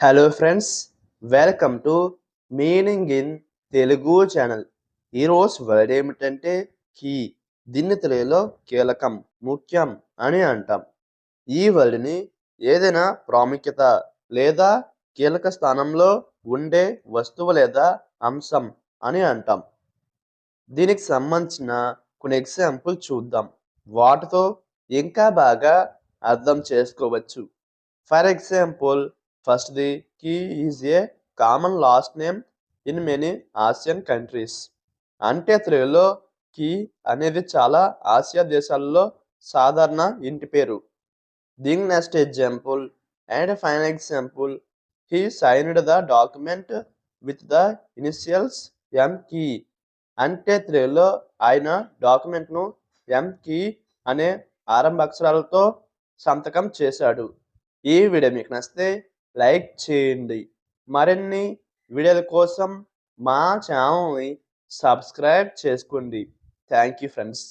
Hello friends, welcome to meaning in Telugu channel. ఈరోజు word ఏమిటంటే key. దీన్ని తెలుగులో కీలకం, ముఖ్యం అని అంటాం. ఈ వర్డ్ని ఏదైనా ప్రాముఖ్యత లేదా కీలక స్థానంలో ఉండే వస్తువు లేదా అంశం అని అంటాం. దీనికి సంబంధించిన కొన్ని ఎగ్జాంపుల్ చూద్దాం. వాటితో ఇంకా బాగా అర్థం చేసుకోవచ్చు. ఫర్ ఎగ్జాంపుల్, ఫస్ట్‌ది Key is a common last name in many Asian countries. అంటే తెలుగులో కీ అనేది చాలా ఆసియా దేశాలలో సాధారణ ఇంటి పేరు. దీని next example and final example, he signed the document with the initials M Key. అంటే తెలుగులో ఆయన డాక్యుమెంట్ను ఎం కీ అనే ఆరంభ అక్షరాలతో సంతకం చేశాడు. ఈ వీడియో మీకు నచ్చితే లైక్ చేయండి. మరిన్ని వీడియోల కోసం మా ఛానల్ని సబ్స్క్రైబ్ చేసుకోండి. Thank you friends.